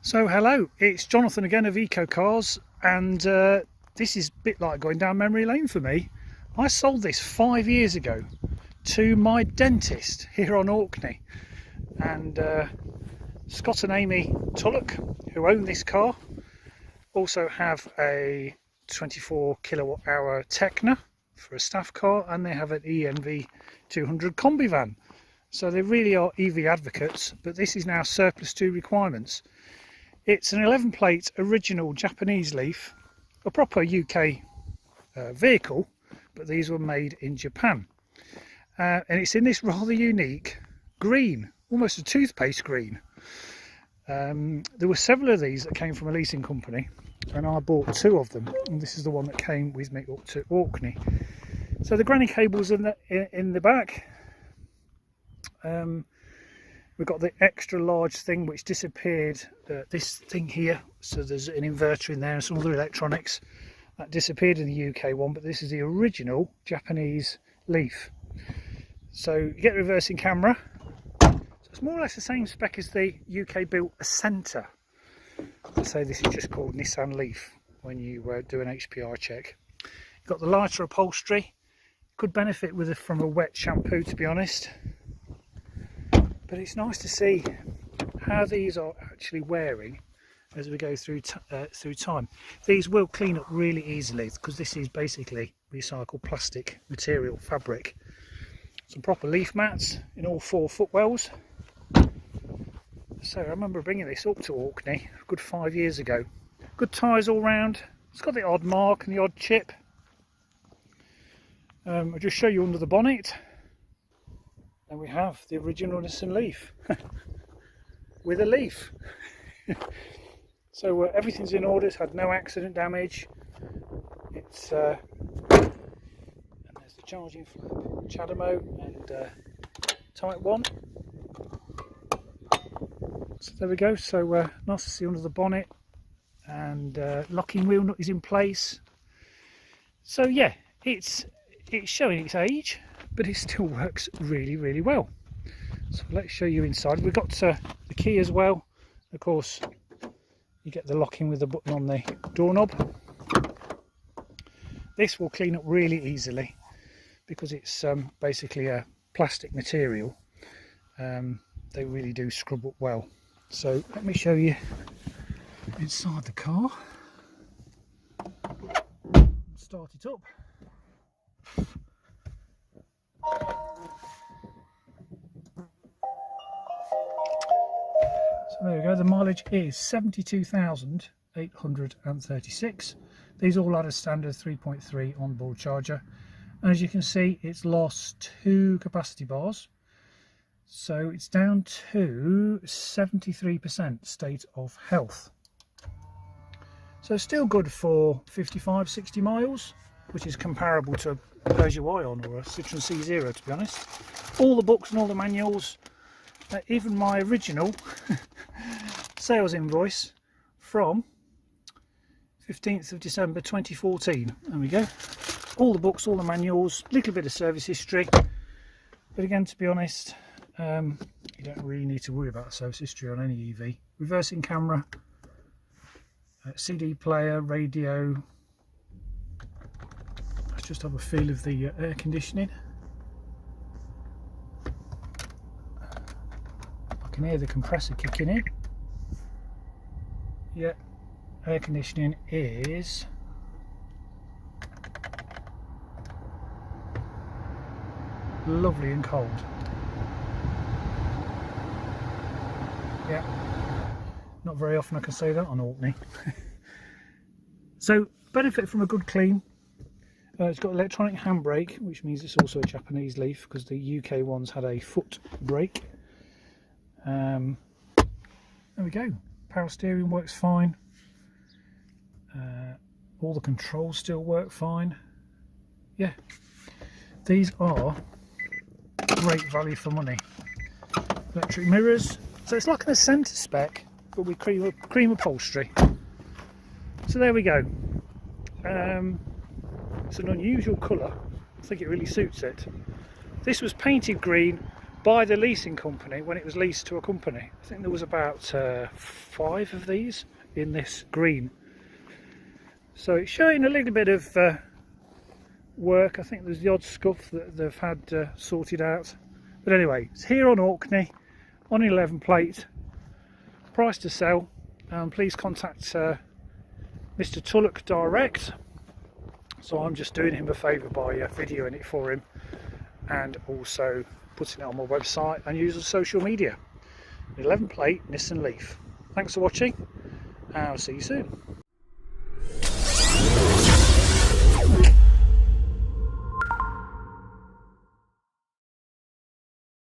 So hello, it's Jonathan again of Eco Cars, and this is a bit like going down memory lane for me. I sold this 5 years ago to my dentist here on Orkney, and Scott and Amy Tullock, who own this car, also have a 24 kilowatt hour Tecna for a staff car, and they have an ENV 200 combi van. So they really are EV advocates, but this is now surplus to requirements. It's an 11 plate original Japanese Leaf, a proper UK vehicle, but these were made in Japan. And it's in this rather unique green, almost a toothpaste green. There were several of these that came from a leasing company, and I bought 2 of them, and this is the one that came with me up to Orkney. So the granny cable's in the back. We've got the extra large thing which disappeared, this thing here, so there's an inverter in there and some other electronics that disappeared in the UK one, but this is the original Japanese Leaf. So you get the reversing camera, so it's more or less the same spec as the UK built Ascenta. I'd say this is just called Nissan Leaf when you do an HPR check. You've got the lighter upholstery, could benefit from a wet shampoo, to be honest. But it's nice to see how these are actually wearing as we go through time. These will clean up really easily because this is basically recycled plastic material fabric. Some proper leaf mats in all 4 footwells. So I remember bringing this up to Orkney a good 5 years ago. Good tyres all round. It's got the odd mark and the odd chip. I'll just show you under the bonnet. And we have the original Nissan Leaf with a leaf. So everything's in order. It's had no accident damage. It's and there's the charging flap, Chademo and Type 1. So there we go. So nice to see under the bonnet, and locking wheel nut is in place. So yeah, it's showing its age, but it still works really well. So let's show you inside. We've got the key as well. Of course, you get the locking with the button on the doorknob. This will clean up really easily because it's basically a plastic material. They really do scrub up well. So let me show you inside the car. Start it up. So there we go, the mileage is 72,836. These all had a standard 3.3 onboard charger, and as you can see it's lost 2 capacity bars, so it's down to 73% state of health. So still good for 55-60 miles, which is comparable to a Peugeot Ion or a Citroen C0, to be honest. All the books and all the manuals, even my original sales invoice from 15th of December 2014. There we go. All the books, all the manuals, little bit of service history. But again, to be honest, you don't really need to worry about service history on any EV. Reversing camera, CD player, radio. Let's just have a feel of the air conditioning. I can hear the compressor kicking in. Yeah, air conditioning is lovely and cold. Yeah, not very often I can say that on Orkney. So benefit from a good clean. It's got electronic handbrake, which means it's also a Japanese Leaf because the UK ones had a foot brake. There we go. Power steering works fine. All the controls still work fine. Yeah, these are great value for money. Electric mirrors. So it's like an Ascenta spec, but with cream upholstery. So there we go. It's an unusual colour. I think it really suits it. This was painted green by the leasing company when it was leased to a company. I think there was about 5 of these in this green. So it's showing a little bit of work. I think there's the odd scuff that they've had sorted out. But anyway, it's here on Orkney, on 11 plate, price to sell. Please contact Mr. Tulloch direct. So I'm just doing him a favour by videoing it for him, and also putting it on my website and using social media. 11 plate Nissan Leaf. Thanks for watching, and I'll see you soon.